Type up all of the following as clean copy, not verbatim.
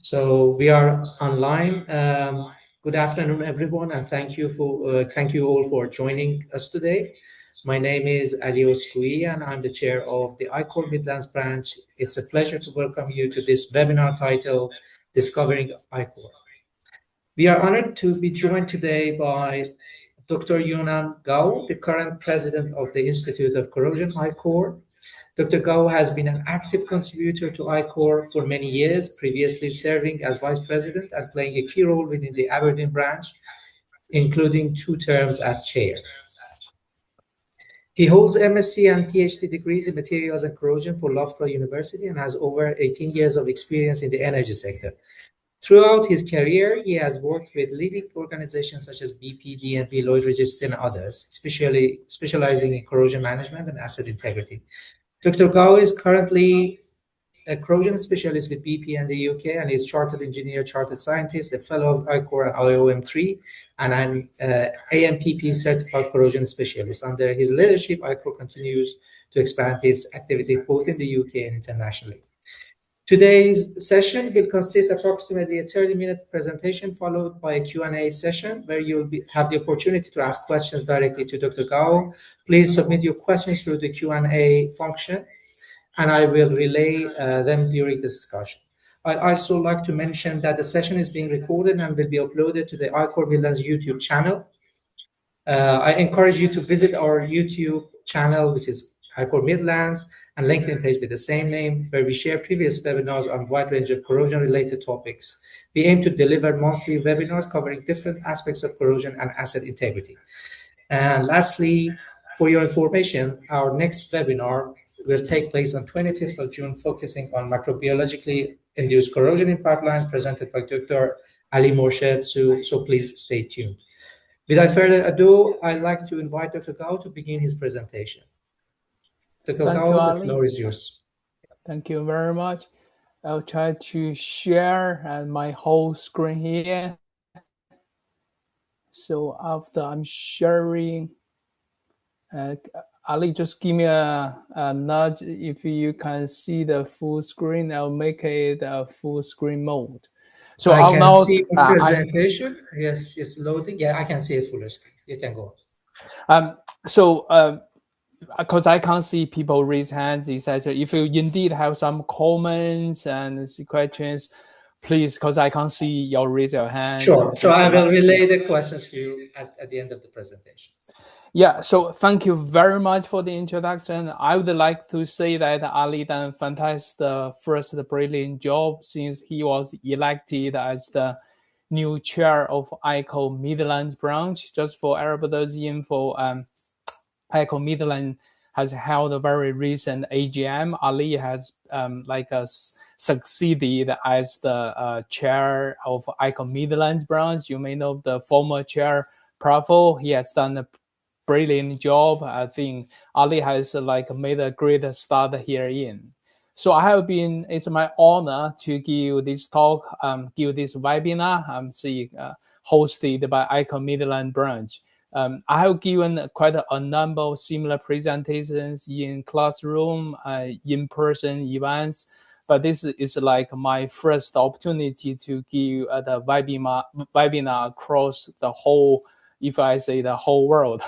So we are online. Good afternoon, everyone, and thank you all for joining us today. My name is Ali Oskoui, and I'm the chair of the ICOR Midlands branch. It's a pleasure to welcome you to this webinar titled Discovering ICOR. We are honored to be joined today by Dr. Yunan Gao, the current president of the Institute of Corrosion, ICOR. Dr. Gao has been an active contributor to ICOR for many years, previously serving as vice president and playing a key role within the Aberdeen branch, including 2 terms as chair. He holds MSc and PhD degrees in materials and corrosion for Loughborough University and has over 18 years of experience in the energy sector. Throughout his career, he has worked with leading organizations such as BP, DNP, Lloyd Register, and others, specializing in corrosion management and asset integrity. Dr. Gao is currently a corrosion specialist with BP in the UK, and is chartered engineer, chartered scientist, a fellow of ICOR and IOM3, and an AMPP certified corrosion specialist. Under his leadership, ICOR continues to expand its activities both in the UK and internationally. Today's session will consist approximately a 30-minute presentation followed by a Q&A session where you'll have the opportunity to ask questions directly to Dr. Gao. Please submit your questions through the Q&A function, and I will relay them during the discussion. I'd also like to mention that the session is being recorded and will be uploaded to the ICOR Midlands YouTube channel. I encourage you to visit our YouTube channel, which is ICOR Midlands, and LinkedIn page with the same name, where we share previous webinars on a wide range of corrosion-related topics. We aim to deliver monthly webinars covering different aspects of corrosion and asset integrity. And lastly, for your information, our next webinar will take place on 25th of June, focusing on microbiologically induced corrosion in pipelines, presented by Dr. Ali Morshed, so please stay tuned. Without further ado, I'd like to invite Dr. Gao to begin his presentation. Dr. Gao, the floor is yours. Thank you very much. I'll try to share my whole screen here. So after I'm sharing, Ali, just give me a nudge if you can see the full screen. I'll make it a full screen mode. So I can see the presentation. Yes, it's loading. Yeah, I can see it full screen. You can go. Because I can't see people raise hands, etc. If you indeed have some comments and questions, please, because I can't see your raise your hand. Sure. So I will relay the questions to you at the end of the presentation. Yeah, so thank you very much for the introduction. I would like to say that Ali done fantastic first brilliant job since he was elected as the new chair of ICOR Midlands branch. Just for everybody's info, ICOR Midlands has held a very recent AGM. Ali has succeeded as the chair of ICOR Midlands branch. You may know the former chair, Praful. He has done a brilliant job. I think Ali has made a great start here in. So it's my honor to give this talk, give this webinar, hosted by ICOR Midlands branch. I have given quite a number of similar presentations in classroom, in-person events, but this is my first opportunity to give the webinar across the whole, if I say the whole world.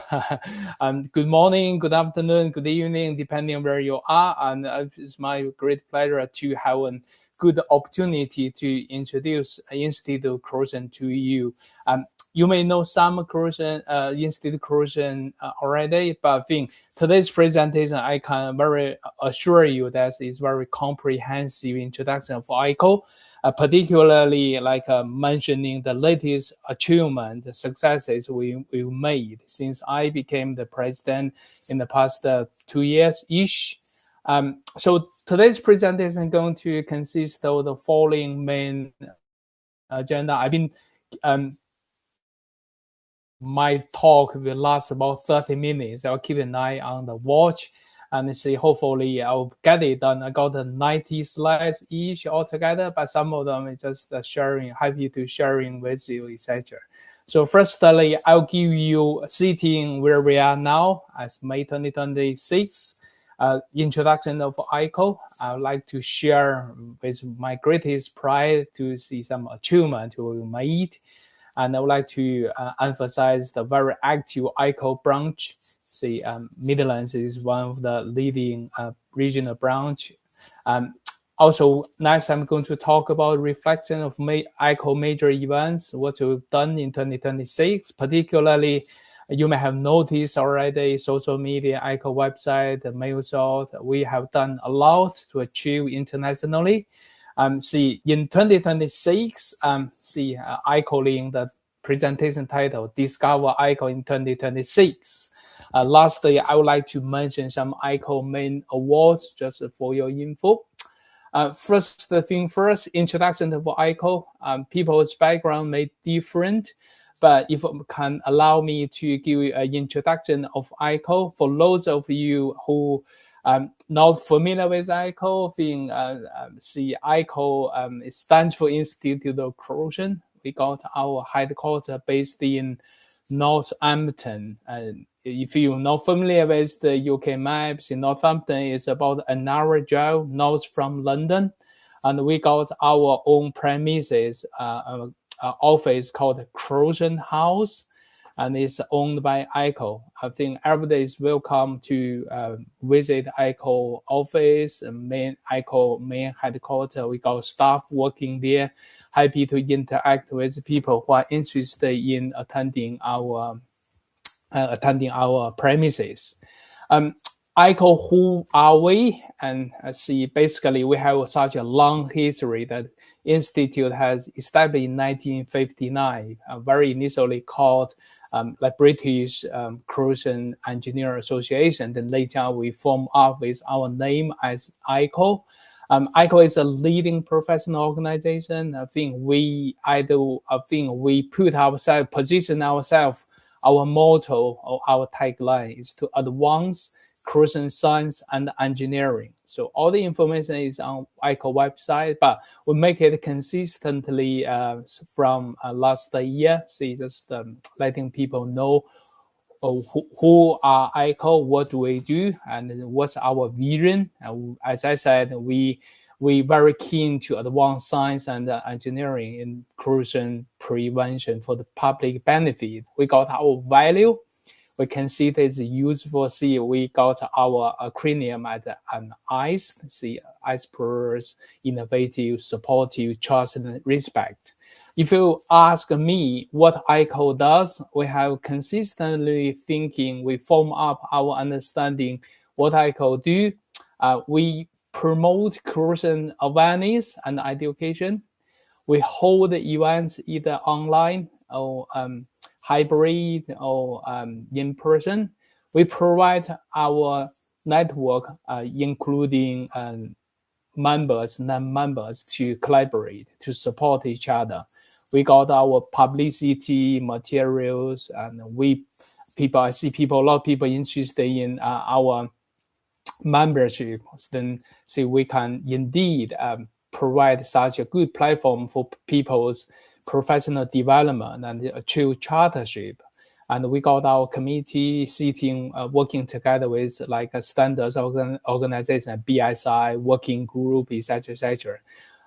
Good morning, good afternoon, good evening, depending on where you are. And it's my great pleasure to have a good opportunity to introduce Institute Corrosion to you. You may know some corrosion, Institute Corrosion already, but I think today's presentation, I can very assure you that it's very comprehensive introduction for ICOR. Particularly mentioning the latest achievement, successes we've made since I became the president in the past 2 years-ish. So today's presentation is going to consist of the following main agenda. My talk will last about 30 minutes. I'll keep an eye on the watch and see, hopefully I'll get it done. I got 90 slides each altogether, but some of them is just sharing, happy to sharing with you, etc. So firstly, I'll give you sitting where we are now as May 2026. introduction of ICO, I would like to share with my greatest pride to see some achievement we made. And I would like to emphasize the very active ICO branch. See, Midlands is one of the leading regional branch. Also, next I'm going to talk about reflection of ICO major events, what we've done in 2026. Particularly, you may have noticed already social media, ICO website, the MailSort. We have done a lot to achieve internationally. See, in 2026, ICO the presentation title, Discover ICO in 2026. Lastly, I would like to mention some ICO main awards just for your info. First thing first, introduction to ICO. People's background may different, but if you can allow me to give you an introduction of ICO, for those of you who not familiar with ICO, see ICO it stands for Institute of Corrosion. We got our headquarters based in Northampton. If you're not familiar with the UK maps, in Northampton is about an hour drive north from London, and we got our own premises, office called Corrosion House, and it's owned by ICO. I think everybody is welcome to visit ICO office, ICO main headquarters. We got staff working there, happy to interact with people who are interested in attending our premises. ICO, who are we? And see, basically, we have such a long history that Institute has established in 1959, very initially called like British Corrosion Engineer Association. Then later we formed up with our name as ICO. ICO is a leading professional organization. I think we put ourselves, position ourselves. Our motto or our tagline is to advance corrosion science and engineering. So all the information is on ICO website, but we make it consistently from last year. See, just letting people know who are ICO, what do we do, and what's our vision. As I said, we very keen to advance science and engineering in corrosion prevention for the public benefit. We got our value. We can see that it's useful. See, we got our acronym at an ICE. See, Explorers, Innovative, Supportive, Trust, and Respect. If you ask me what ICO does, we have consistently thinking, we form up our understanding what ICO do. We promote corrosion awareness and education. We hold events either online or hybrid or in person. We provide our network, including members, non-members, to collaborate, to support each other. We got our publicity materials, and I see a lot of people interested in our membership. Then see we can indeed provide such a good platform for people's professional development and achieve chartership. And we got our committee sitting, working together with like a standards organization, BSI, working group, etc., etc.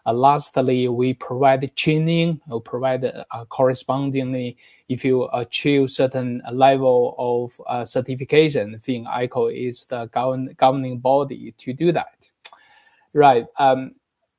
Lastly, we provide training, or provide correspondingly, if you achieve certain level of certification, I think ICO is the governing body to do that. Right.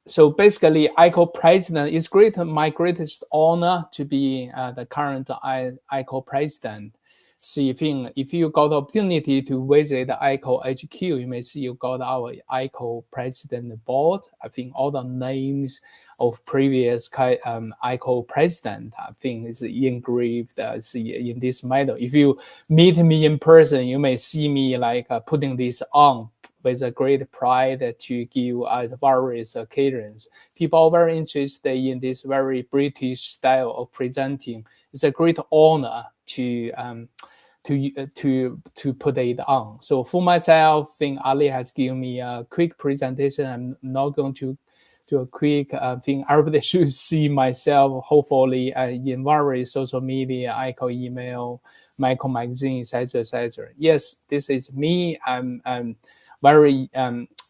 So basically, ICO president is great. My greatest honor to be the current ICO president. See, if you got the opportunity to visit the ICO HQ, you may see you got our ICO president board. I think all the names of previous ICO president, I think is engraved in this medal. If you meet me in person, you may see me like putting this on with a great pride to give at various occasions. People are very interested in this very British style of presenting. It's a great honor to put it on. So for myself, I think Ali has given me a quick presentation. I'm not going to do a quick thing. Everybody should see myself, hopefully, in various social media, ICO email, Michael magazine, etc., etc. Yes, this is me. very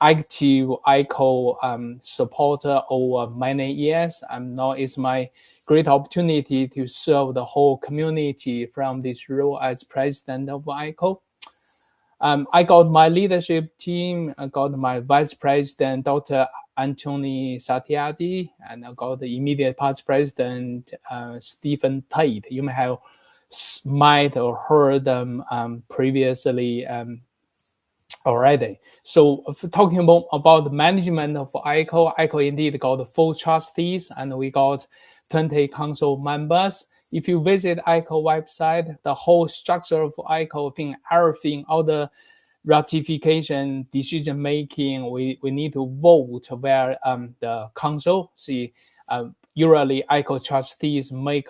active ICO supporter over many years. And now it's my great opportunity to serve the whole community from this role as president of ICO. I got my leadership team. I got my vice president, Dr. Anthony Satiadi, and I got the immediate past president, Stephen Tate. You may have might or heard them previously already. So talking about the management of ICO indeed got 4 trustees, and we got 20 council members. If you visit ICO website, the whole structure of ICO thing, everything, all the ratification, decision making, we need to vote where the council. See, usually ICO trustees make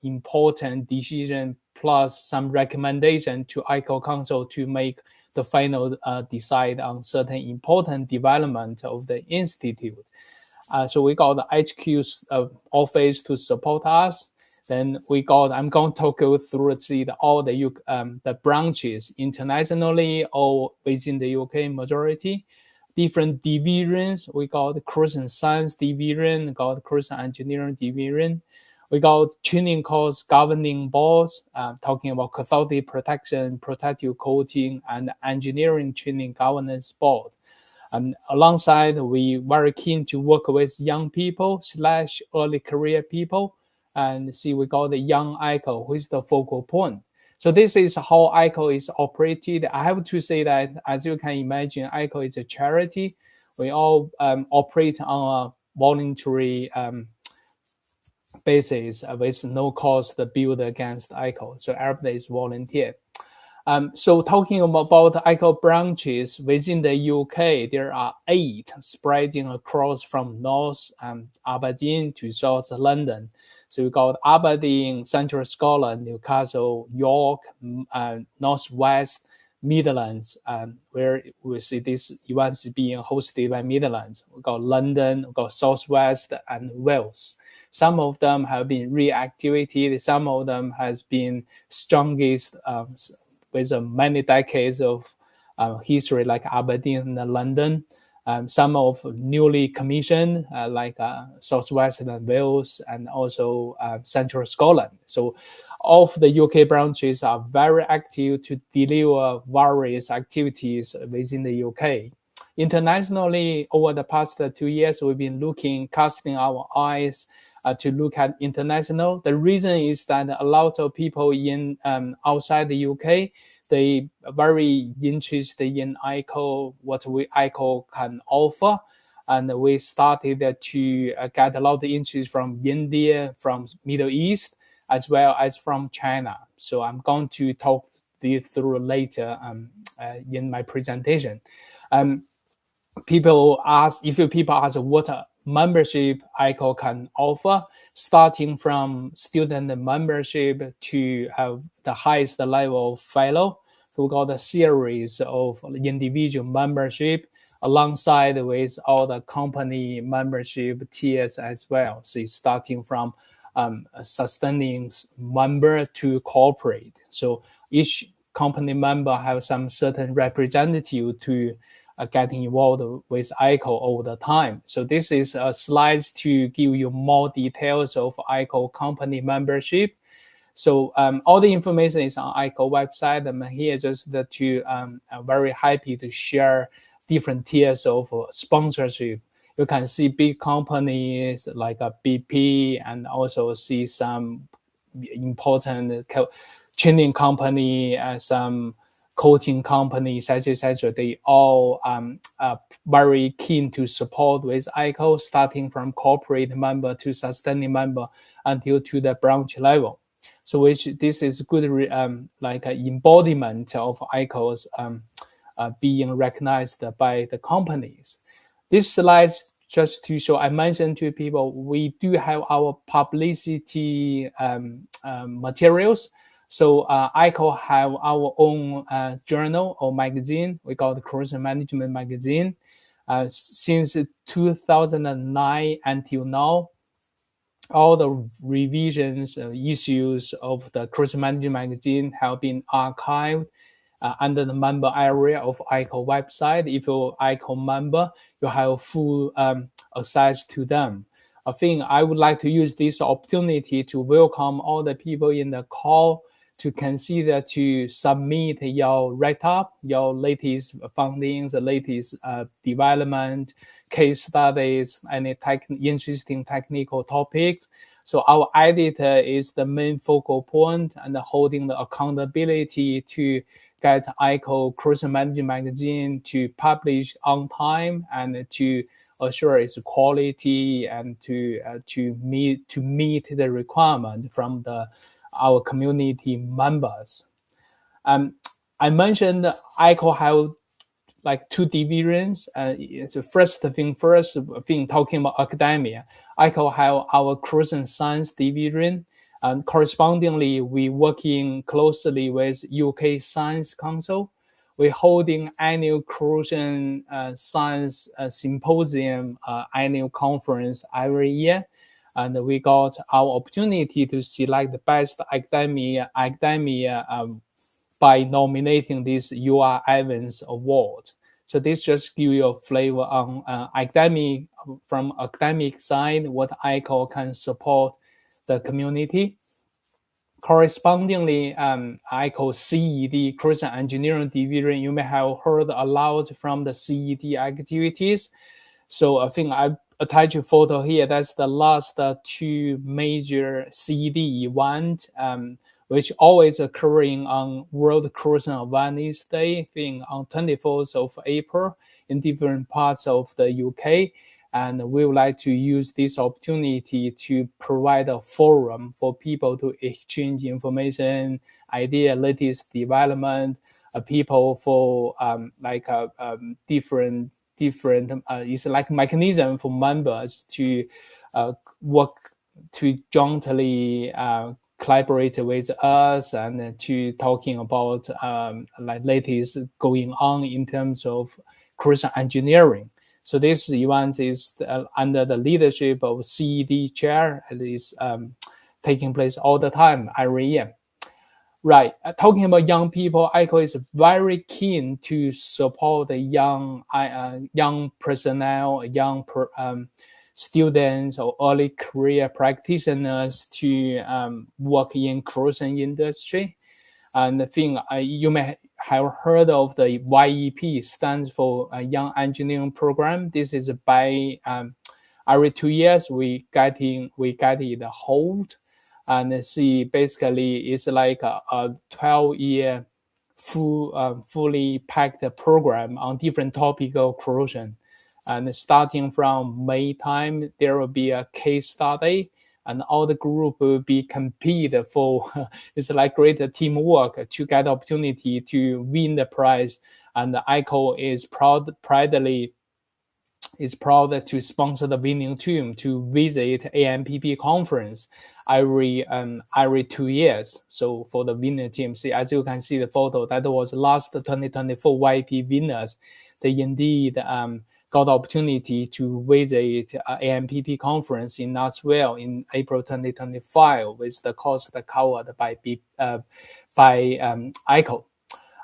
important decision plus some recommendation to ICO council to make the final decide on certain important development of the institute. So we got the HQ's office to support us. Then we got, I'm going to go through all the branches internationally or within the UK majority. Different divisions. We got the Corrosion Science division, got the Corrosion Engineering division. We got training course governing boards, talking about cathodic protection, protective coating, and engineering training governance board. And alongside, we very keen to work with young people / early career people, and see we got the young ICO, who is the focal point. So this is how ICO is operated. I have to say that, as you can imagine, ICO is a charity. We all operate on a voluntary basis with no cost billed against ICO. So everybody is volunteer. So talking about ICO branches within the UK, there are 8 spreading across from North Aberdeen to South London. So we got Aberdeen, Central Scotland, Newcastle, York, Northwest, Midlands, where we see these events being hosted by Midlands. We got London, we got Southwest, and Wales. Some of them have been reactivated. Some of them has been strongest with many decades of history, like Aberdeen and London. Some of newly commissioned, like Southwest and Wales, and also Central Scotland. So all of the UK branches are very active to deliver various activities within the UK. Internationally, over the past 2 years, we've been casting our eyes to look at international. The reason is that a lot of people in outside the UK, they are very interested in ICO, what ICO can offer. And we started to get a lot of interest from India, from Middle East, as well as from China. So I'm going to talk this through later in my presentation. If people ask what membership ICO can offer, starting from student membership to have the highest level of fellow. We got a series of individual membership alongside with all the company membership tiers as well. So starting from sustaining member to corporate. So each company member have some certain representative to getting involved with ICO over the time. So this is a slide to give you more details of ICO company membership. So all the information is on ICO website. I'm here just I'm very happy to share different tiers of sponsorship. You can see big companies like a BP, and also see some important training company, some coaching companies, etc. They all are very keen to support with ICO, starting from corporate member to sustaining member until to the branch level. So this is good like an embodiment of ICOs being recognized by the companies. This slide just to show, I mentioned to people, we do have our publicity materials. So ICO have our own journal or magazine. We call the Corrosion Management Magazine. Since 2009 until now, all the revisions, issues of the Corrosion Management Magazine have been archived under the member area of ICO website. If you're ICO member, you have full access to them. I think I would like to use this opportunity to welcome all the people in the call to consider to submit your write-up, your latest findings, the latest development, case studies, any interesting technical topics. So our editor is the main focal point and holding the accountability to get ICO Corrosion Management Magazine to publish on time and to assure its quality and to meet the requirement from our community members. I mentioned ICO have like two divisions. It's the first thing talking about academia. ICO have our corrosion science division, and correspondingly, we working closely with UK Science Council. We're holding annual corrosion science symposium, annual conference every year. And we got our opportunity to select the best academia by nominating this UR Evans Award. So this just give you a flavor on from academic side, what ICO can support the community. Correspondingly, ICO CED, Corrosion Engineering Division, you may have heard a lot from the CED activities. So I think I attach a photo here. That's the last two major CED event, which always occurring on World Corrosion Awareness Day, I think on 24th of April in different parts of the UK. And we would like to use this opportunity to provide a forum for people to exchange information, idea, latest development, people for different it's like mechanism for members to work to jointly collaborate with us and to talking about like latest going on in terms of corrosion engineering. So this event is under the leadership of CED chair. It is taking place all the time every year. Right. Talking about young people, ICO is very keen to support the young personnel, students or early career practitioners to work in corrosion industry. And the thing you may have heard of the YEP, stands for Young Engineering Program. This is by every 2 years we get it hold. And see, basically, it's like a 12-year fully packed program on different topics of corrosion. And starting from May time, there will be a case study, and all the group will be compete for. It's like great teamwork to get the opportunity to win the prize. And ICO is proud to sponsor the winning team to visit AMPP conference every 2 years. So for the winning team, see, as you can see the photo, that was last 2024 YP winners. They indeed got the opportunity to visit AMPP conference in Nashville in April 2025 with the cost covered by ICO.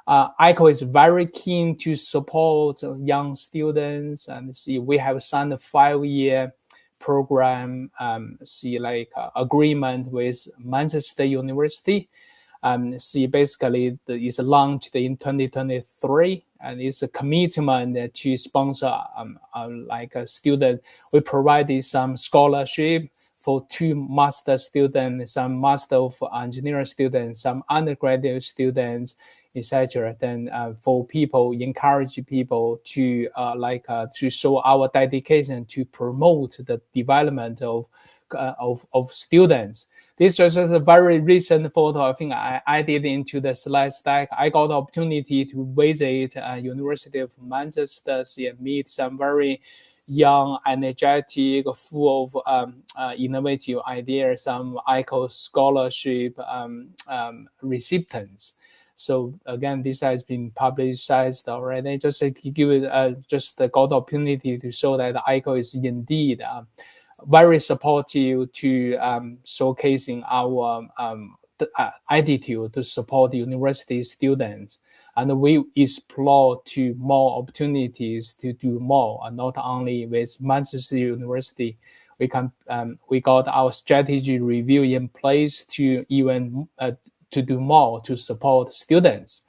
ICO is very keen to support young students, and see we have signed a 5-year program, agreement with Manchester University. See, basically it's launched in 2023, and it's a commitment to sponsor like a student. We provided some scholarship for 2 master students, some master of engineering students, some undergraduate students, etc. Then for people, encourage people to to show our dedication to promote the development of students. This is just a very recent photo. I think I added into the slide stack. I got the opportunity to visit University of Manchester and meet some very young, energetic, full of innovative ideas, some ICO scholarship recipients. So again, this has been publicized already. Just to give it, just got the opportunity to show that ICO is indeed very supportive to showcasing our attitude to support university students. and we explore to more opportunities to do more, not only with Manchester University. We got our strategy review in place to even to do more to support students.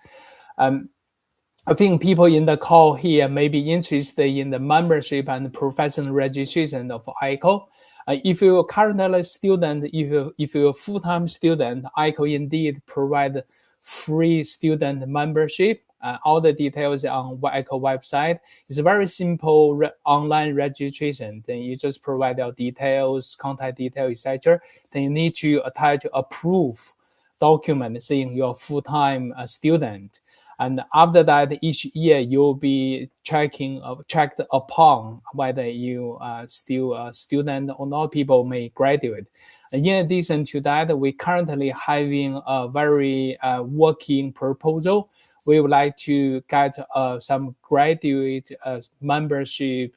I think people in the call here may be interested in the membership and professional registration of ICO. If you're currently a student, if you're a full-time student, ICO indeed provide free student membership. All the details on ICO website. It's a very simple online registration. Then you just provide your details, contact details, etc. Then you need to attach a proof document saying you're a full-time student. And after that, each year you'll be checked upon whether you are still a student or not. People may graduate. In addition to that, we currently having a very working proposal. We would like to get some graduate membership,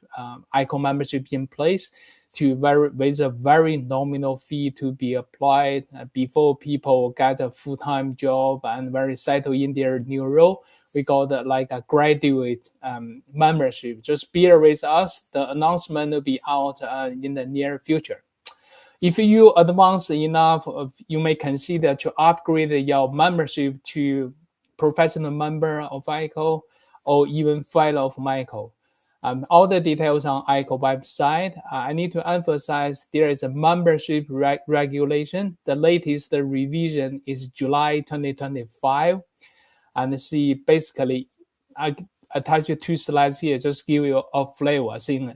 ICO membership in place with a very nominal fee to be applied before people get a full-time job and very settled in their new role. We got like a graduate membership. Just bear with us. The announcement will be out in the near future. If you advance enough, you may consider to upgrade your membership to professional member of ICO or even fellow of ICO. All the details on ICO website. I need to emphasize there is a membership regulation. The latest revision is July 2025. And see, basically, I attach 2 slides here, just give you a flavor. Saying,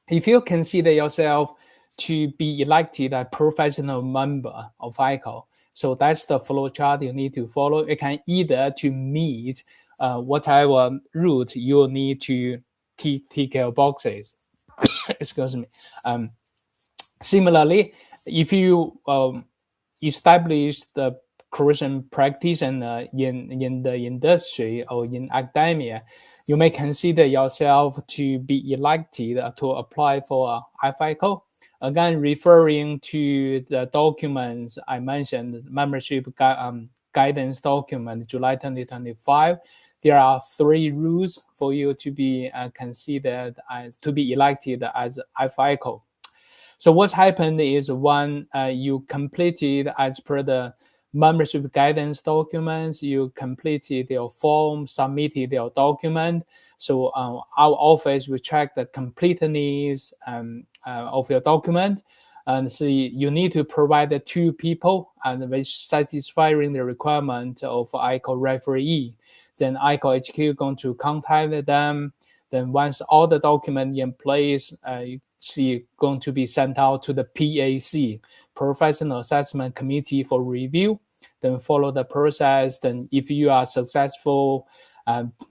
if you consider yourself to be elected a professional member of ICO, so that's the flow chart you need to follow. You can either to meet whatever route you need to tick your boxes. Excuse me. Similarly, if you establish the corrosion practitioner in the industry or in academia, you may consider yourself to be elected to apply for FICO. Again, referring to the documents I mentioned, membership guidance document, July 2025, there are 3 rules for you to be considered as to be elected as FICO. So what's happened is when you completed as per the membership guidance documents, you completed your form, submitted your document. So our office will check the completeness of your document. And see, you need to provide the 2 people and which satisfying the requirement of ICO referee. Then ICO HQ going to contact them. Then once all the document in place, going to be sent out to the PAC, Professional Assessment Committee, for review. Then follow the process. Then if you are successful,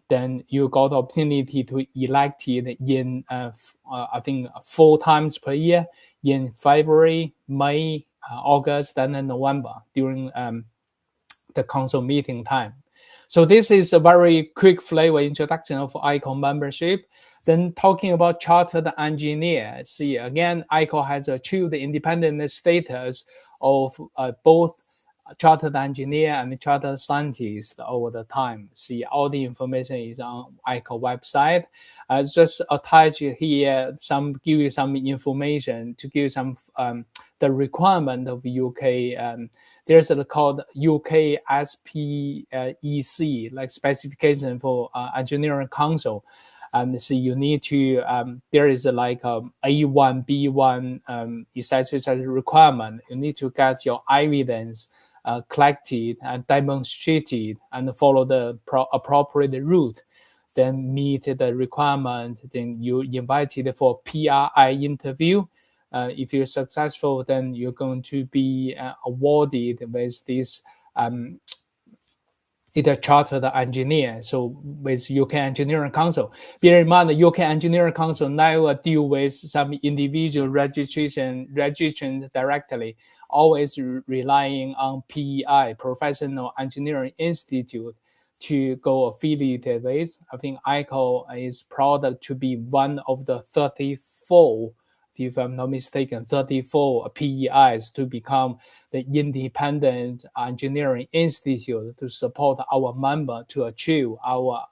then you got the opportunity to elected in I think 4 times per year in February, May, August, and then November during the council meeting time. So this is a very quick flavor introduction of ICO membership. Then talking about chartered engineer, see again, ICO has achieved the independent status of both chartered engineer and chartered scientist over the time. See, all the information is on ICO website. Just attach here give you some information to give some the requirement of UK. There's a called UK SPEC, like specification for engineering council. And so you need to there is like A1, B1 etc. requirement. You need to get your evidence collected and demonstrated and follow the appropriate route, then meet the requirement, then you invited for PRI interview. If you're successful, then you're going to be awarded with this either chartered engineer, so with UK Engineering Council. Bear in mind, the UK Engineering Council never deal with some individual registration directly, always relying on PEI, Professional Engineering Institute, to go affiliated with. I think ICO is proud to be one of the 34 if I'm not mistaken, 34 PEIs to become the independent engineering institute to support our member to achieve our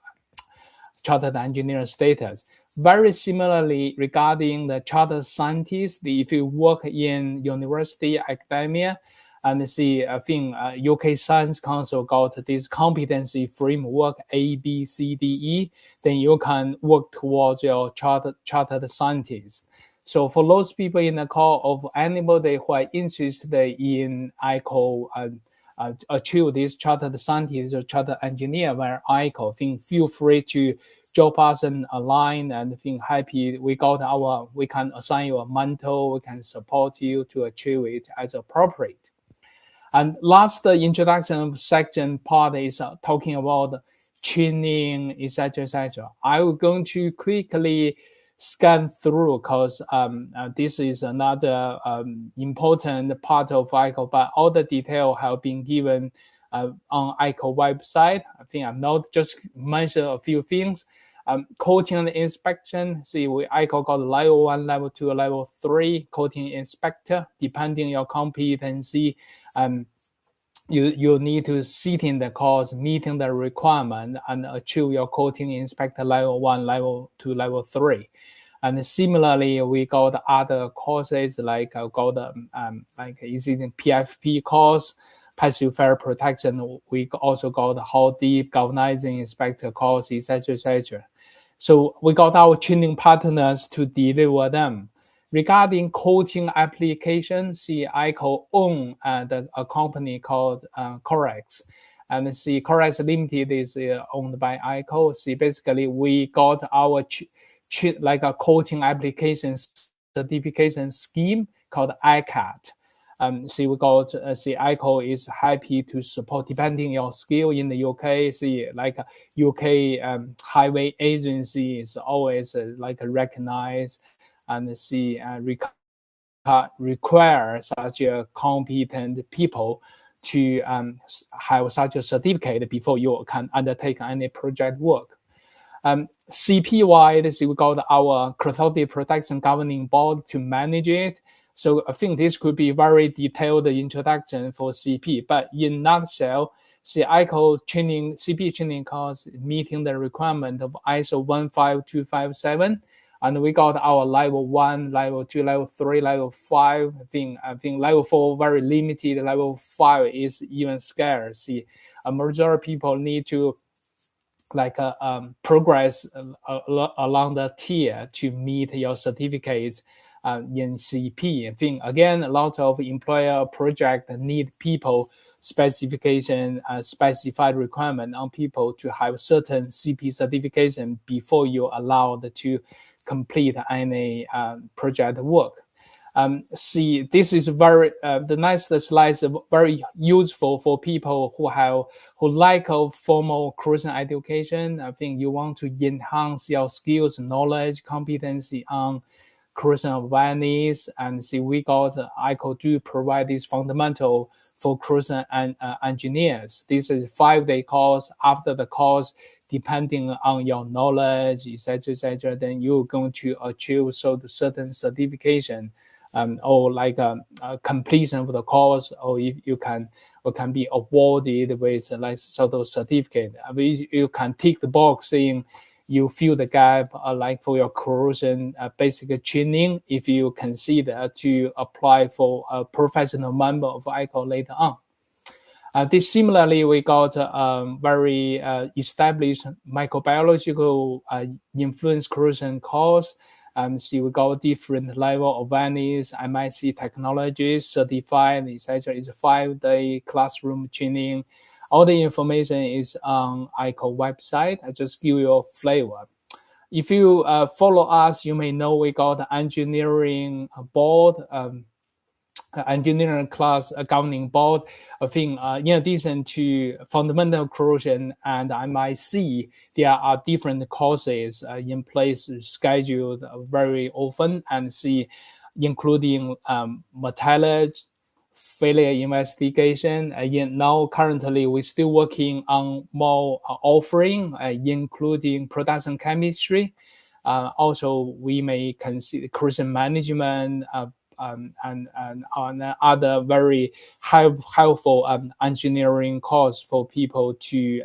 chartered engineer status. Very similarly, regarding the chartered scientist, if you work in university academia, and see, I think UK Science Council got this competency framework A, B, C, D, E. Then you can work towards your chartered scientist. So for those people in the call of anybody who are interested in ICO achieve this chartered scientist or chartered engineer via ICO, think feel free to drop us a line and think happy we can assign you a mentor, we can support you to achieve it as appropriate. And last introduction of section part is talking about training, etc., etc. I'm going to quickly scan through because this is another important part of ICO, but all the detail have been given on ICO website. I think I'm not just mention a few things. Coating and inspection. See, ICO got level 1, level 2, level 3 coating inspector. Depending on your competency, you need to sit in the course, meeting the requirement, and achieve your coating inspector level 1, level 2, level 3. And similarly, we got other courses like like existing PFP course, passive fire protection. We also got how deep galvanizing inspector course, etc., etc. So we got our training partners to deliver them. Regarding coating application, see, ICO own a company called Corex. And see, Corex Limited is owned by ICO. See, basically, we got our like a coating application certification scheme called ICAT. See, we got see, ICO is happy to support depending your skill in the UK. See, like UK highway agency is always like recognized and see require such a competent people to have such a certificate before you can undertake any project work. CP-wide, we got our cathodic protection governing board to manage it. So I think this could be very detailed introduction for CP. But in nutshell, ICO training, CP training course meeting the requirement of ISO 15257. And we got our level 1, level 2, level 3, level 5. I think level 4 very limited. Level 5 is even scarce. See, a majority of people need to like progress along the tier to meet your certificates in CP. I think again, a lot of employer project need people specification, specified requirement on people to have certain CP certification before you allowed to complete any project work. See, this is very the next slide is very useful for people who like a formal corrosion education. I think you want to enhance your skills, knowledge, competency on corrosion awareness, and see we got ICO do provide this fundamental for corrosion and engineers. This is 5-day course. After the course, depending on your knowledge, etc., then you're going to achieve certain certification. Or like a completion of the course, or if you can be awarded with like sort of certificate. I mean, you can tick the box saying you fill the gap, like for your corrosion basic training, if you consider to apply for a professional member of ICO later on. This similarly, we got very established microbiological influence corrosion course. See, we got different level of awareness, MIC technologies, certified, etc. It's a 5-day classroom training. All the information is on ICO website. I just give you a flavor. If you follow us, you may know we got the engineering board, engineering class governing board. I think in addition to fundamental corrosion and MIC, there are different courses in place scheduled very often, and see including metallurgy, failure investigation. Now currently we're still working on more offering, including production chemistry. Also, we may consider corrosion management and other very helpful engineering course for people to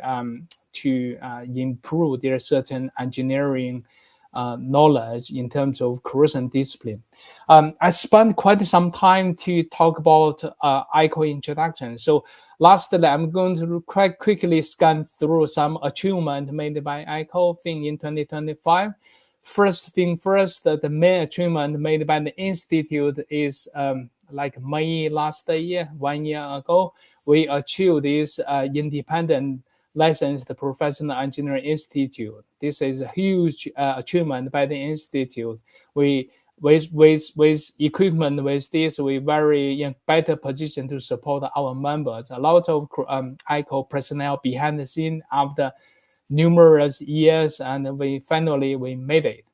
improve their certain engineering knowledge in terms of corrosion discipline. I spent quite some time to talk about ICO introduction. So lastly, I'm going to quite quickly scan through some achievement made by ICO thing in 2025. First thing first, the main achievement made by the institute is like May last year, 1 year ago, we achieved this independent licensed professional engineering institute. This is a huge achievement by the institute. We with equipment with this, we very in better position to support our members. A lot of ICO personnel behind the scene after numerous years, and we made it.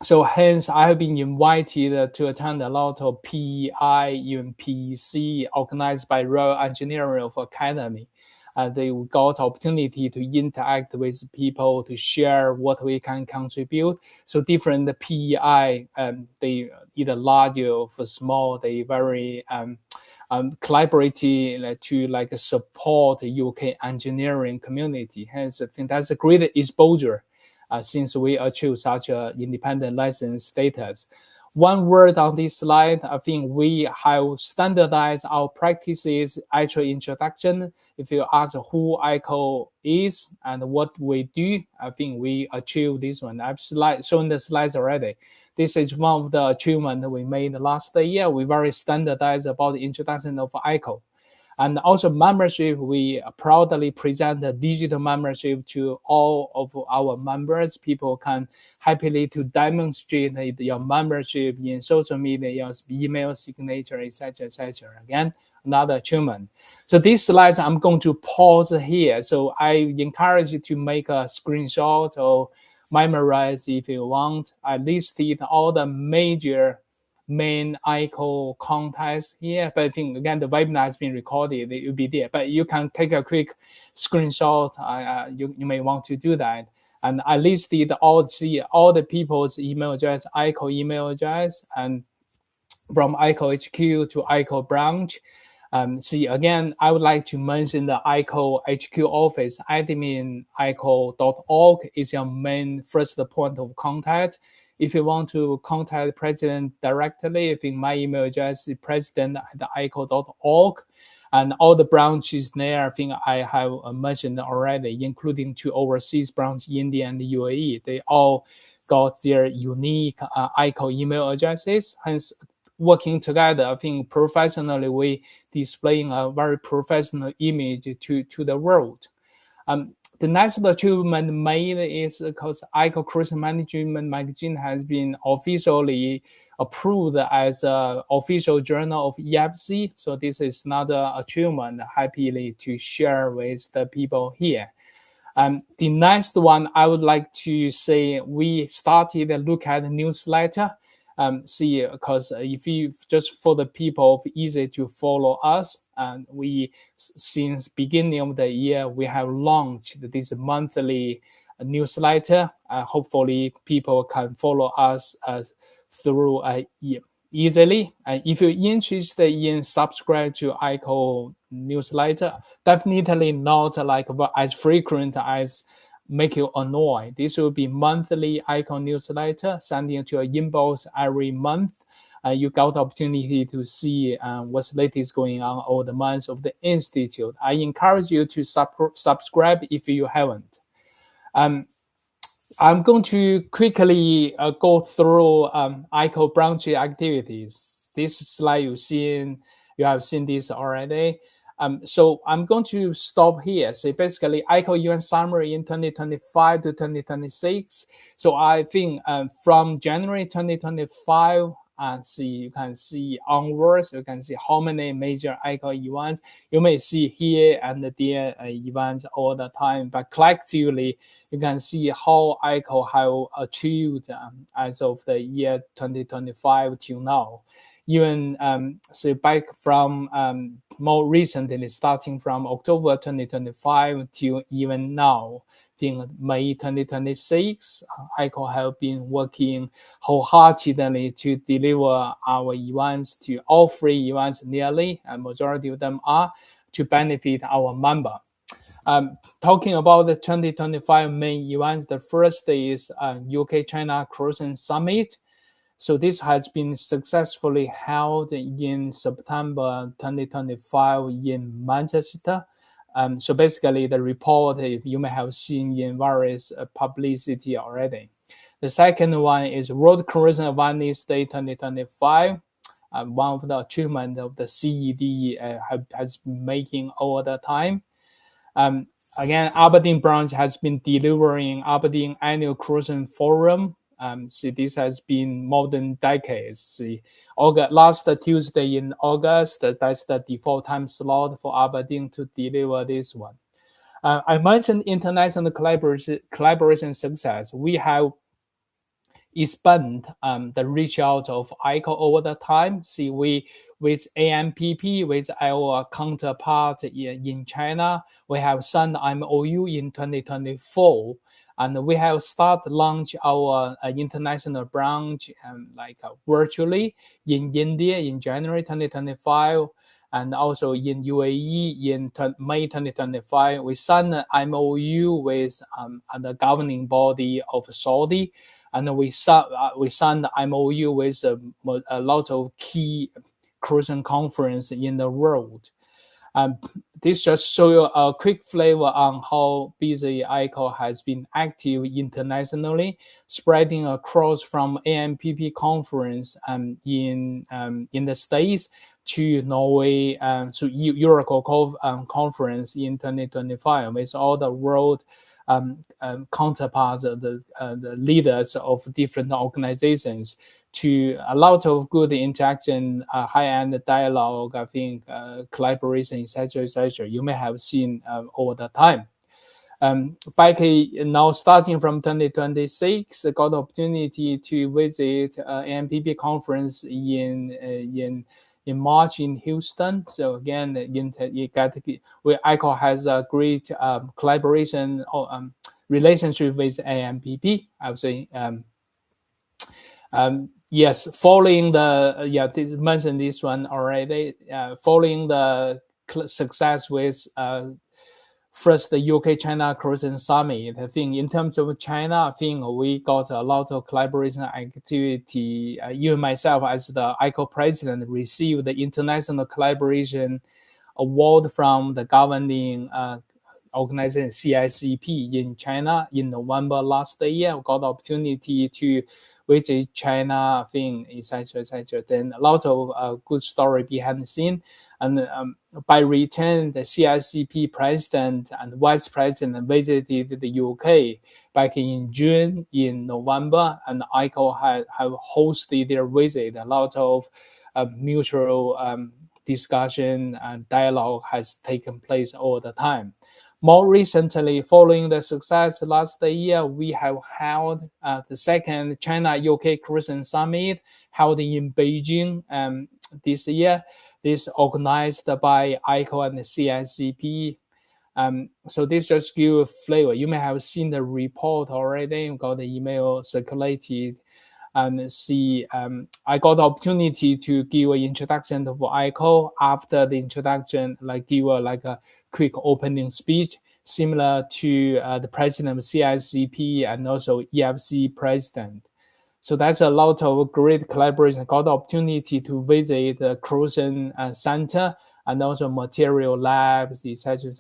So hence, I have been invited to attend a lot of PEI, even PC organized by Royal Engineering of Academy. They got opportunity to interact with people, to share what we can contribute. So different PEI, they either large or small, they very collaborating to support the UK engineering community. Hence, I think that's a great exposure since we achieve such a independent license status. One word on this slide, I think we have standardized our practices, actual introduction. If you ask who ICO is and what we do, I think we achieved this one. I've shown the slides already. This is one of the achievements we made last year. We very standardized about the introduction of ICO. And also membership, we proudly present the digital membership to all of our members. People can happily to demonstrate your membership in social media, your email signature, etc., etc. Again, another achievement. So these slides, I'm going to pause here. So I encourage you to make a screenshot or memorize if you want. I listed all the major main ICO contest here, but I think again the webinar has been recorded, it will be there, but you can take a quick screenshot. You may want to do that. And I listed all the people's email address, ICO email address, and from ICO HQ to ICO branch. See, again, I would like to mention the ICO HQ office, admin.ico.org is your main first point of contact. If you want to contact the president directly, I think my email address is president@ico.org. And all the branches there, I think I have mentioned already, including 2 overseas branches, India and the UAE. They all got their unique ICO email addresses. Hence, working together, I think professionally, we displaying a very professional image to the world. The next achievement made is because ICO Corrosion Management magazine has been officially approved as an official journal of EFC. So this is another achievement happily to share with the people here. The next one, I would like to say we started to look at the newsletter. Because if you just for the people easy to follow us, and we since beginning of the year we have launched this monthly newsletter. Hopefully, people can follow us through easily. If you're interested in subscribe to ICO newsletter, definitely not like as frequent as make you annoyed. This will be monthly ICO newsletter sending to your inbox every month. You got the opportunity to see what's latest going on over the months of the institute. I encourage you to subscribe if you haven't. I'm going to quickly go through ICO branch activities. This slide you have seen this already. So I'm going to stop here. So basically, ICO event summary in 2025 to 2026. So I think from January 2025, you can see onwards, you can see how many major ICO events. You may see here and there events all the time, but collectively, you can see how ICO have achieved as of the year 2025 till now. Even so back from more recently, starting from October 2025 till even now, I think May 2026, ICO have been working wholeheartedly to deliver our events to all three events nearly, and majority of them are to benefit our member. Talking about the 2025 main events, the first is UK-China Corrosion Summit. So this has been successfully held in September 2025 in Manchester. So basically, the report you may have seen in various publicity already. The second one is World Corrosion Awareness Day 2025. One of the achievements of the CED has been making over the time. Again, Aberdeen branch has been delivering Aberdeen Annual Corrosion Forum. See, this has been more than decades. See, last Tuesday in August, that's the default time slot for Aberdeen to deliver this one. I mentioned international collaboration success. We have expand the reach out of ICO over the time. See, we with AMPP, with our counterpart in China, we have signed MOU in 2024, and we have started launch our international branch virtually in India in January 2025. And also in UAE in May 2025, we signed an MOU with the governing body of Saudi, and we signed the MOU with a lot of key corrosion conference in the world. This just show you a quick flavor on how busy ICO has been active internationally, spreading across from AMPP conference in the States to Norway, to Eurocall conference in 2025 with all the world counterparts, the leaders of different organizations, to a lot of good interaction, high-end dialogue, I think, collaboration, etc. You may have seen over the time. Back now, starting from 2026, I got the opportunity to visit AMPP conference in March in Houston. So again, ICO has a great collaboration or relationship with AMPP. I would say. Yes, following the mentioned this one already. Following the success with first the UK-China Corrosion Summit, I think in terms of China, I think we got a lot of collaboration activity. You myself, as the ICO president, received the International Collaboration Award from the governing organization CICP in China in November last year. We got the opportunity to visit China, I think, etc. Then a lot of good story behind the scene. And by return, the CICP president and vice president visited the UK back in June, in November, and ICO have hosted their visit. A lot of mutual discussion and dialogue has taken place all the time. More recently, following the success last year, we have held the second China-UK Corrosion Summit held in Beijing this year. This organized by ICO and the CICP. So this just give a flavor. You may have seen the report already. You got the email circulated. And see, I got the opportunity to give an introduction to ICO. After the introduction, give a quick opening speech, similar to the president of CICP and also EFC president. So that's a lot of great collaboration. I got the opportunity to visit the Corrosion Center and also material labs, etc.,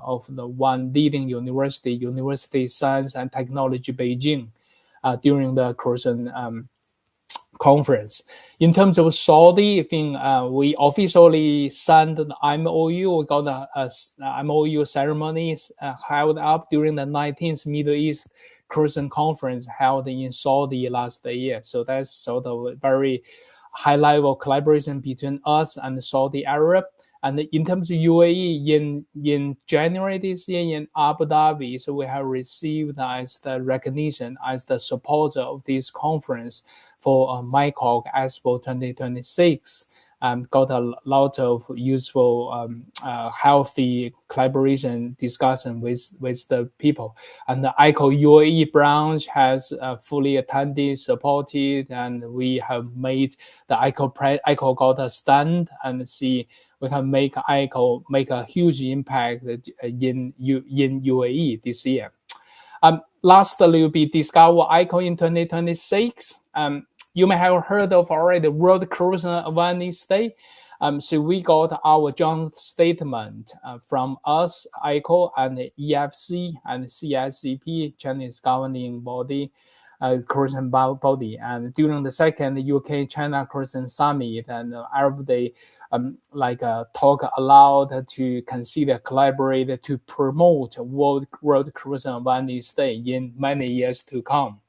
of the one leading university, University of Science and Technology Beijing, during the Corrosion conference. In terms of Saudi, I think we officially signed the MOU. We got the MOU ceremonies held up during the 19th Middle East Corrosion Conference held in Saudi last year. So that's sort of a very high-level collaboration between us and Saudi Arab. And in terms of UAE, in January this year in Abu Dhabi, so we have received as the recognition as the supporter of this conference for MICOG Expo 2026. got a lot of useful, healthy collaboration discussion with the people. And the ICO UAE branch has fully attended, supported, and we have made the ICO got a stand and see we can make ICO make a huge impact in UAE this year. Lastly, will be Discover ICO in 2026. You may have heard of already the World Corrosion Awareness Day. So we got our joint statement from us, ICO, and the EFC and CSCP, Chinese governing body, corrosion body. And during the second UK-China Corrosion Summit and Arab Day, talk aloud to consider collaborate to promote World Corrosion Awareness Day in many years to come.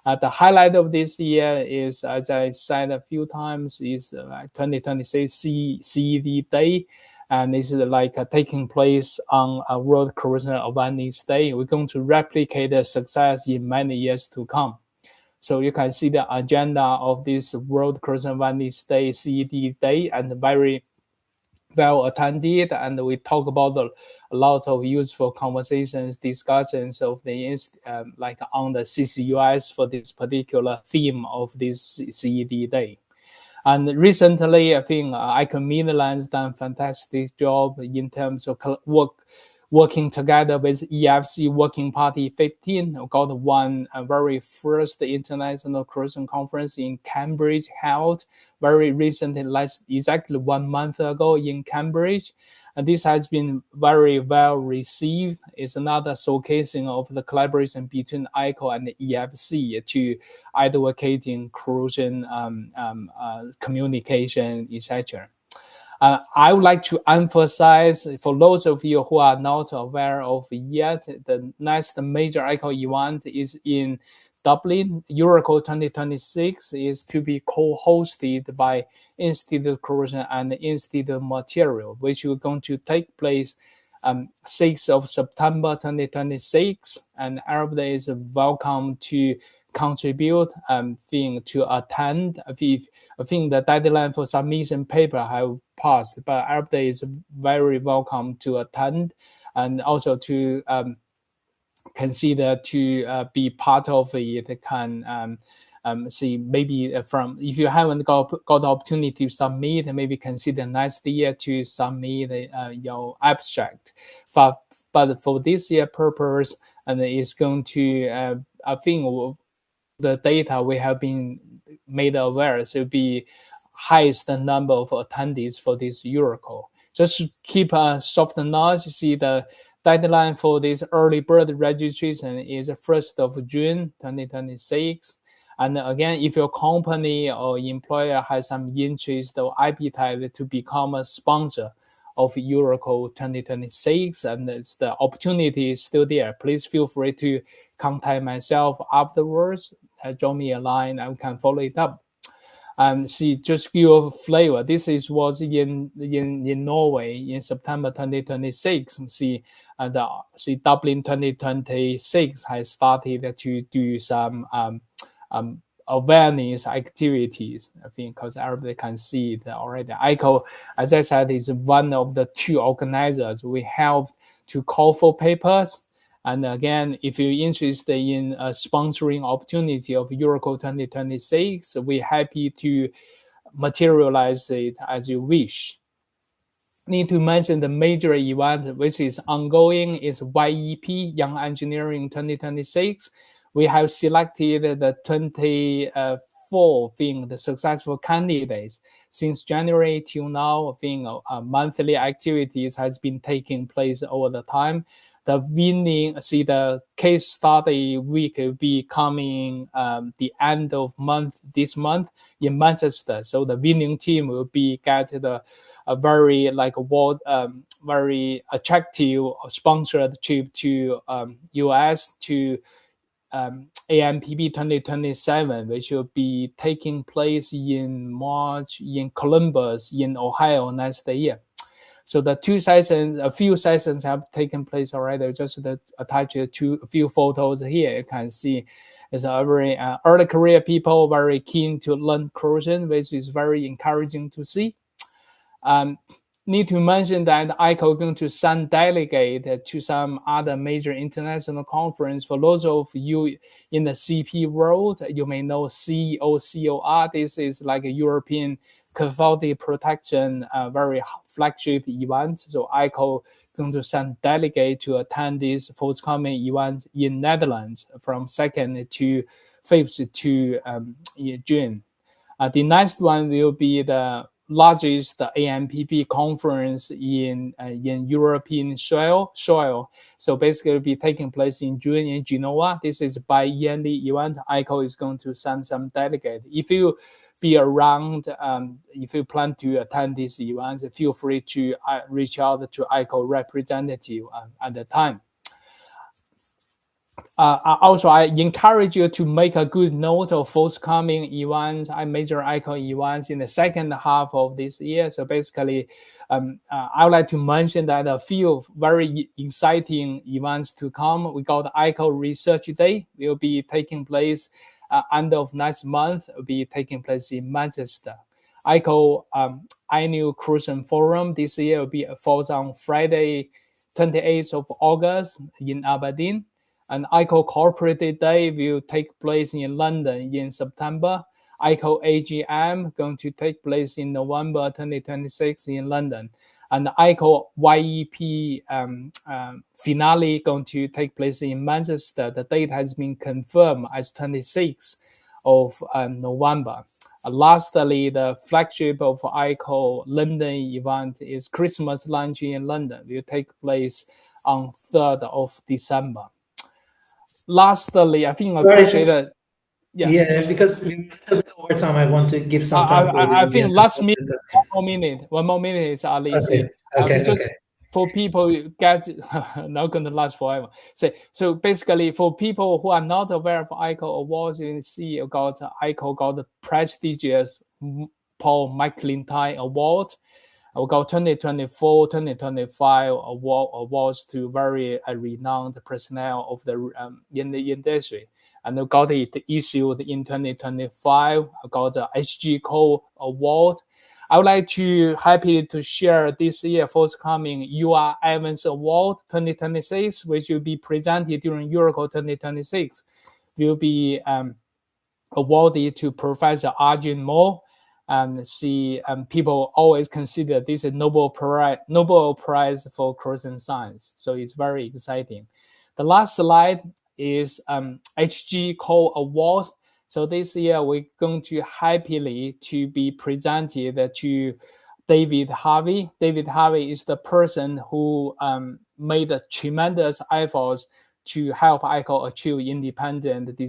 The highlight of this year is, as I said a few times, is 2026 CED Day, and this is taking place on a World Corrosion Awareness Day. We're going to replicate the success in many years to come. So you can see the agenda of this World Corrosion Awareness Day, CED Day, and very well attended, and we talk about a lot of useful conversations, discussions of the on the CCUS for this particular theme of this CED Day. And recently, I think Icon Netherlands done a fantastic job in terms of working together with EFC Working Party 15. We got one very first international corrosion conference in Cambridge held very recently, exactly 1 month ago in Cambridge. And this has been very well received. It's another showcasing of the collaboration between ICO and the EFC to advocating corrosion communication, etc. I would like to emphasize, for those of you who are not aware of yet, the next major ICO event is in Dublin. Euroco 2026 is to be co-hosted by Institute of Corrosion and Institute of Material, which is going to take place 6th of September 2026. And everybody is welcome to contribute to attend. I think the deadline for submission paper have passed, but everybody is very welcome to attend and also to consider to be part of it. Can see maybe from, if you haven't got the opportunity to submit, maybe consider next year to submit your abstract. But for this year purpose, and it's going to I think the data we have been made aware to be highest number of attendees for this Euroco. Just keep a soft nudge. See the deadline for this early bird registration is 1st of June 2026. And again, if your company or employer has some interest or appetite to become a sponsor of Euroco 2026, and the opportunity is still there, please feel free to contact myself afterwards. Drop me a line, I can follow it up. And see, just give you a flavor. This was in Norway in September 2026. See, Dublin 2026 has started to do some awareness activities. I think because everybody can see it already. ICO, as I said, is one of the two organizers. We helped to call for papers. And again, if you're interested in a sponsoring opportunity of Euroco 2026, we're happy to materialize it as you wish. Need to mention the major event which is ongoing is YEP, Young Engineering 2026. We have selected the 24 the successful candidates. Since January till now, monthly activities has been taking place over the time. The the case study week will be coming the end of this month in Manchester. So the winning team will be get a very very attractive sponsored trip to US to AMPB 2027, which will be taking place in March in Columbus in Ohio next year. So the a few sessions have taken place already. Just attach a few photos here. You can see it's a very early career people very keen to learn corrosion, which is very encouraging to see. Need to mention that ICO going to send delegate to some other major international conference. For those of you in the CP world, you may know COCOR. This is like a European Quality Protection, very flagship event. So ICO going to send delegate to attend this forthcoming event in Netherlands from 2nd to 5th to June. The next one will be the largest AMPP conference in European soil. So basically, it will be taking place in June in Genoa. This is bi-yearly event. ICO is going to send some delegate. If you be around, if you plan to attend this event, feel free to reach out to ICO representative at the time. Also, I encourage you to make a good note of forthcoming events, major ICO events in the second half of this year. So basically, I would like to mention that a few very exciting events to come. We got the ICO Research Day will be taking place end of next month. Will be taking place in Manchester. ICO Annual Corrosion Forum this year will be falls on Friday, 28th of August in Aberdeen. And ICO Corporate Day will take place in London in September. ICO AGM going to take place in November 2026 in London. And the ICO YEP finale going to take place in Manchester. The date has been confirmed as 26th of November. Lastly, the flagship of ICO London event is Christmas lunch in London. Will take place on 3rd of December. Lastly, I think I appreciate it. Yeah, because we have a bit over time, I want to give some time for the I think audience. last minute, one more minute is Ali. Okay. Just for people get not going to last forever. So basically, for people who are not aware of ICO awards, you can see ICO got the prestigious Paul McClintock Award. We got 2024, 2025 awards to very renowned personnel of the in the industry. And we got it issued in 2025. I got the HG Code Award. I would like to happy to share this year forthcoming UR Evans Award 2026, which will be presented during Euroco 2026. Will be awarded to Professor Arjun Mo. And people always consider this a Nobel Prize for corrosion science. So it's very exciting. The last slide is HG Code Award. So this year we're going to happily to be presented to David Harvey. David Harvey is the person who made a tremendous efforts to help ICO achieve independent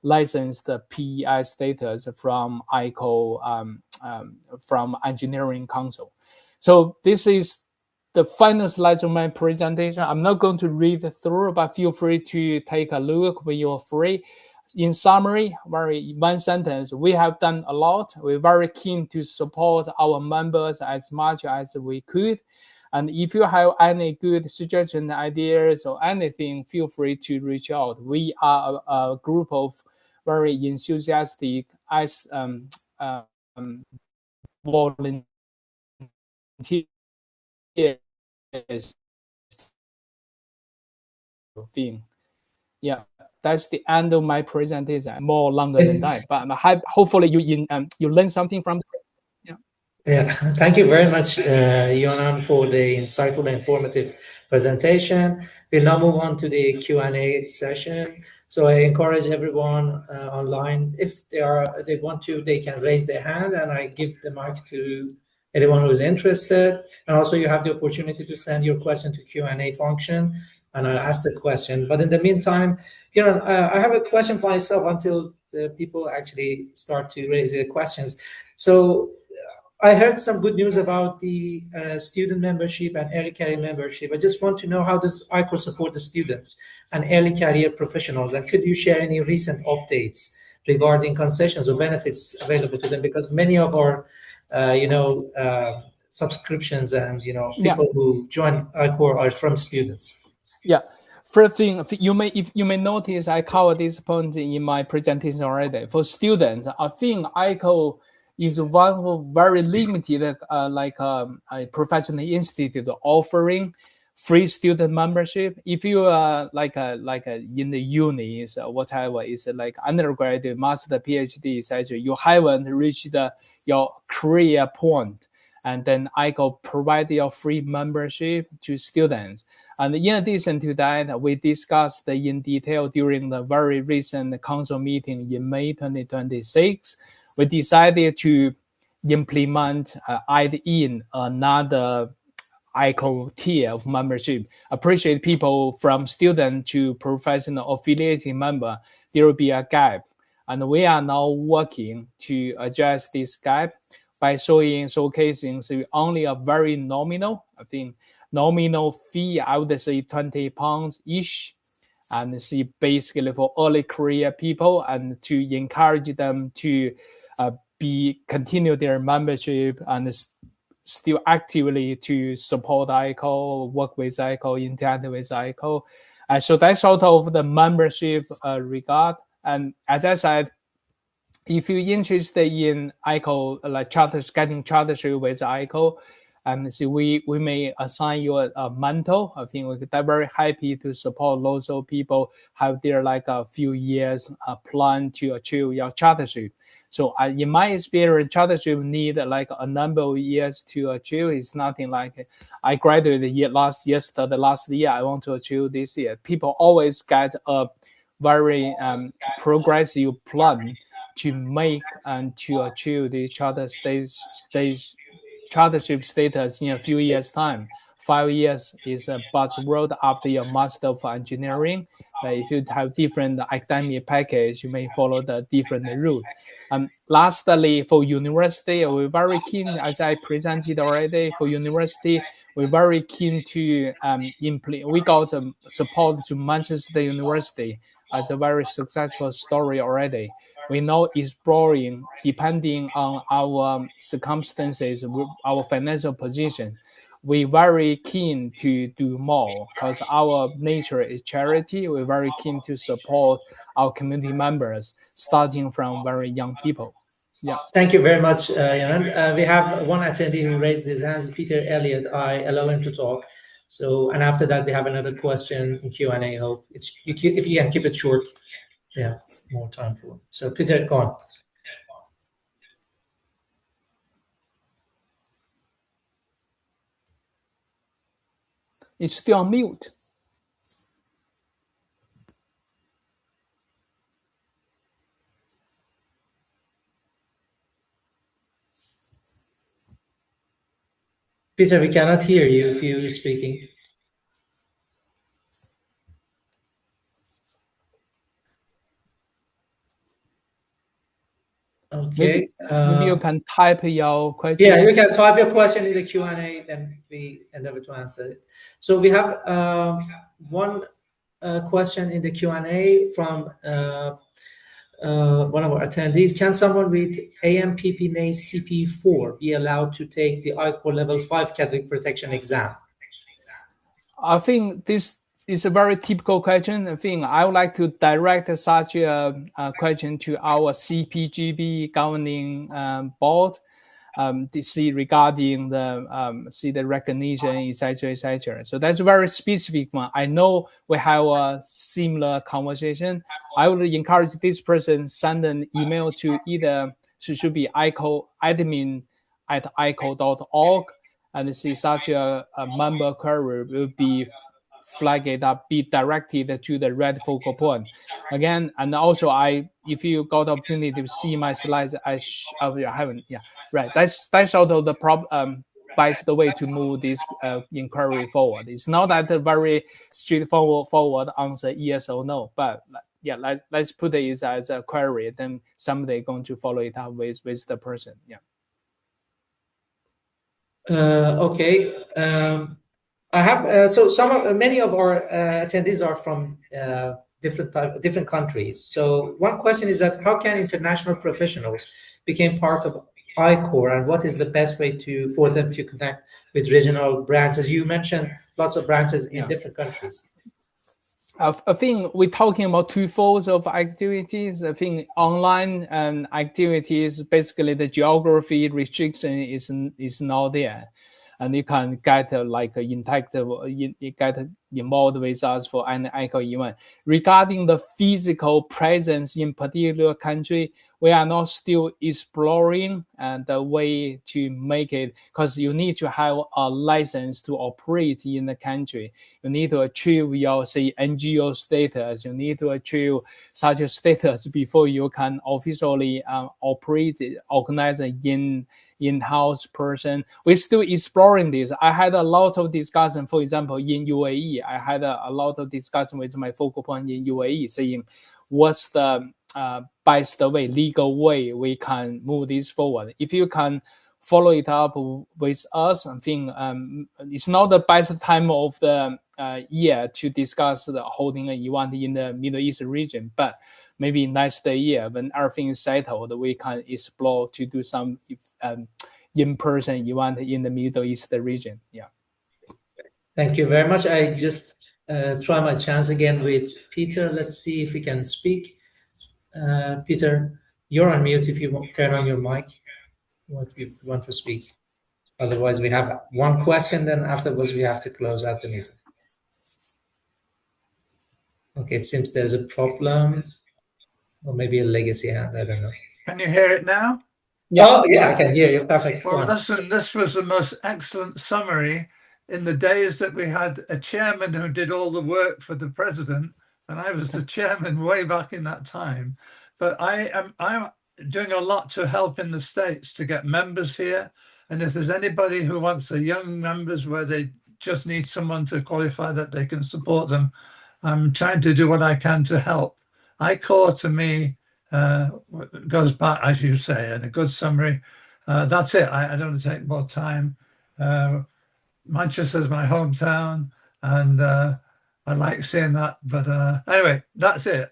licensed PEI status from ICO from Engineering Council. So this is the final slide of my presentation. I'm not going to read through, but feel free to take a look when you're free. In summary, one sentence, we have done a lot. We're very keen to support our members as much as we could. And if you have any good suggestions, ideas, or anything, feel free to reach out. We are a group of very enthusiastic volunteers. Yeah, that's the end of my presentation. More longer than that, but hopefully you learn something from. Yeah, thank you very much, Yonan, for the insightful and informative presentation. We'll now move on to the Q&A session. So I encourage everyone online, if they want to, they can raise their hand, and I give the mic to anyone who is interested. And also, you have the opportunity to send your question to Q&A function, and I'll ask the question. But in the meantime, I have a question for myself until the people actually start to raise their questions. So I heard some good news about the student membership and early career membership. I just want to know, how does ICO support the students and early career professionals? And could you share any recent updates regarding concessions or benefits available to them? Because many of our, subscriptions and, people who join ICO are from students. Yeah. First thing, you may notice I covered this point in my presentation already. For students, I think ICO is one of very limited a professional institute offering free student membership. If you are in the uni, whatever is like undergraduate, master, PhD, etc., you haven't reached your career point, and then I go provide your free membership to students. And in addition to that, we discussed in detail during the very recent council meeting in May 2026. We decided to implement, add in another ICO tier of membership. Appreciate people from student to professional affiliated member. There will be a gap, and we are now working to address this gap by showcasing so only a very nominal, I think nominal fee. I would say £20 ish, and see basically for early career people and to encourage them to continue their membership and still actively to support ICO, work with ICO, interact with ICO. So that's sort of the membership regard. And as I said, if you're interested in ICO, like charters, getting chartership with ICO, so we may assign you a mentor. I think we're very happy to support lots of people have their like a few years plan to achieve your chartership. So in my experience, chartership need like a number of years to achieve. It's nothing like I graduated last year. I want to achieve this year. People always get a very progressive plan to make and to achieve the chartership status in a few years' time. 5 years is a buzzword after your master of engineering. But if you have different academic package, you may follow the different route. Lastly, for university, we're very keen, as I presented already, for university, we're very keen to implement. We got support to Manchester University as a very successful story already. We now exploring, depending on our circumstances, our financial position. We're very keen to do more because our nature is charity. We're very keen to support our community members, starting from very young people. Yeah. Thank you very much, Yanan. We have one attendee who raised his hands, Peter Elliott. I allow him to talk. So, and after that, we have another question in Q&A. Hope if you can keep it short, we have more time for. So, Peter, go on. It's still on mute. Peter, we cannot hear you if you're speaking. Okay. Maybe you can type your question. Yeah, you can type your question in the Q&A, then we endeavor to answer it. So we have one question in the Q&A from one of our attendees. Can someone with AMPP-NA CP4 be allowed to take the ICO Level 5 Catholic Protection exam? I think this is a very typical question. I think I would like to direct such a question to our CPGB governing board to see regarding the recognition, etc., etc. So that's a very specific one. I know we have a similar conversation. I would encourage this person send an email to either should be ICO admin@ico.org, and see such a member query will be flagged up, be directed to the red focal point. Again, and also if you got the opportunity to see my slides, I haven't. Yeah, right. That's sort of the problem. By the way to move this inquiry forward. It's not that a very straightforward answer, yes or no, but yeah, let's put it as a query. Then somebody going to follow it up with the person. Yeah. Okay. I have many of our attendees are from different countries. So one question is that how can international professionals become part of ICOR, and what is the best way for them to connect with regional branches? You mentioned lots of branches in different countries. I think we're talking about two folds of activities. I think online activities, basically the geography restriction is not there, and you can get like interactive, you get involved with us for an eco event. Regarding the physical presence in particular country, we are not still exploring the way to make it, because you need to have a license to operate in the country. You need to achieve your, say, NGO status. You need to achieve such a status before you can officially operate, organize in-house person. We're still exploring this. I had a lot of discussion, for example, in UAE. I had a lot of discussion with my focal point in UAE, saying what's the best way, legal way we can move this forward. If you can follow it up with us, I think it's not the best time of the year to discuss the holding an event in the Middle East region, but maybe next year when everything is settled, we can explore to do some in-person event in the Middle East region. Yeah. Thank you very much. I just try my chance again with Peter. Let's see if he can speak. Peter, you're on mute if you turn on your mic. What you want to speak. Otherwise, we have one question, then afterwards we have to close out the meeting. Okay, it seems there's a problem, or maybe a legacy hand. I don't know. Can you hear it now? Yeah. Oh, yeah, I can hear you. Perfect. Well, listen, this was the most excellent summary in the days that we had a chairman who did all the work for the president, and I was the chairman way back in that time. But I'm doing a lot to help in the States to get members here. And if there's anybody who wants a young members where they just need someone to qualify that they can support them, I'm trying to do what I can to help. ICOR to me goes back, as you say, and a good summary. That's it. I don't want to take more time. Manchester's my hometown, and I like seeing that. But anyway, that's it.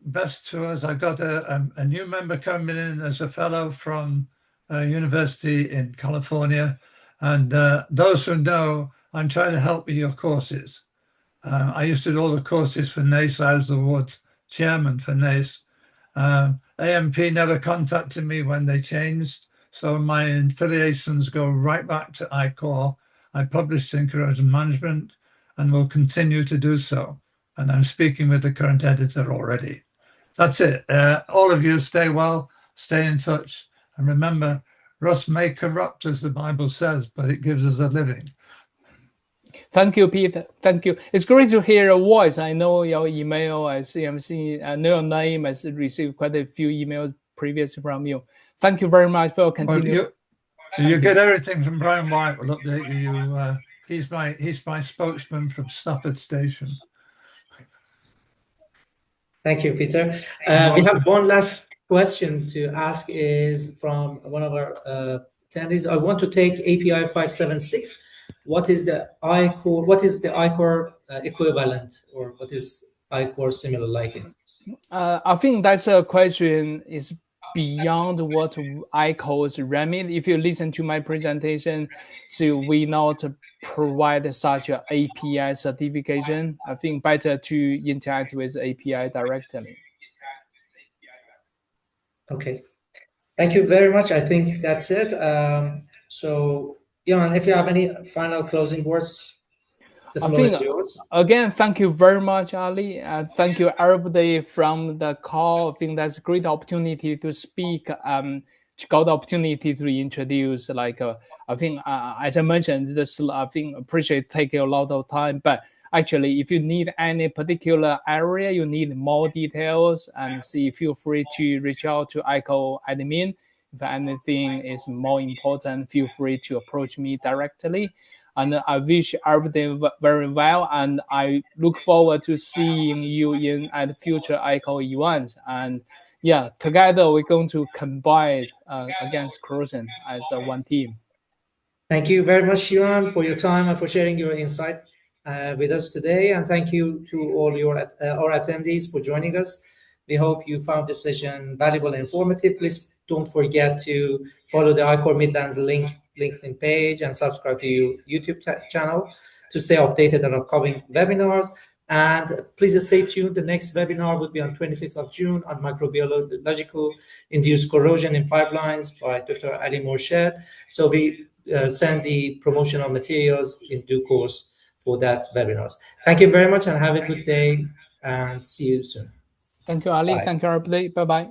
Best to us. I got a new member coming in as a fellow from a university in California. And those who know, I'm trying to help with your courses. I used to do all the courses for NACE. I was the award chairman for NACE. AMP never contacted me when they changed, so my affiliations go right back to ICOR. I published in Corrosion Management and will continue to do so. And I'm speaking with the current editor already. That's it. All of you stay well, stay in touch. And remember, rust may corrupt, as the Bible says, but it gives us a living. Thank you, Peter. Thank you. It's great to hear your voice. I know your email at CMC. I know your name. I received quite a few emails previously from you. Thank you very much for continuing. Well, you get everything from Brian White. We'll update you. He's my spokesman from Stafford Station. Thank you, Peter. We have one last question to ask is from one of our attendees. I want to take API 576. What is the ICOR? What is the ICOR equivalent, or what is ICOR similar like it? I think that's a question is beyond what ICOR's remit. If you listen to my presentation, so we not provide such an API certification. I think better to interact with API directly. Okay, thank you very much. I think that's it. So, Johan, if you have any final closing words, the floor is yours. Again, thank you very much, Ali. Thank you, everybody from the call. I think that's a great opportunity to speak. To got the opportunity to introduce, like, I think, as I mentioned, this, I think, appreciate taking a lot of time. But actually, if you need any particular area, you need more details, and feel free to reach out to ICO admin. If anything is more important, feel free to approach me directly. And I wish everything very well, and I look forward to seeing you at future ICO events. And yeah, together we're going to combine against corrosion as one team. Thank you very much, Johan, for your time and for sharing your insight with us today. And thank you to all our attendees for joining us. We hope you found this session valuable and informative. Please don't forget to follow the ICOR Midlands LinkedIn page and subscribe to your YouTube channel to stay updated on upcoming webinars. And please stay tuned. The next webinar will be on 25th of June on microbiological induced corrosion in pipelines by Dr. Ali Morshed. So we send the promotional materials in due course for that webinars. Thank you very much and have a good day and see you soon. Thank you, Ali. Bye. Thank you, everybody. Bye-bye.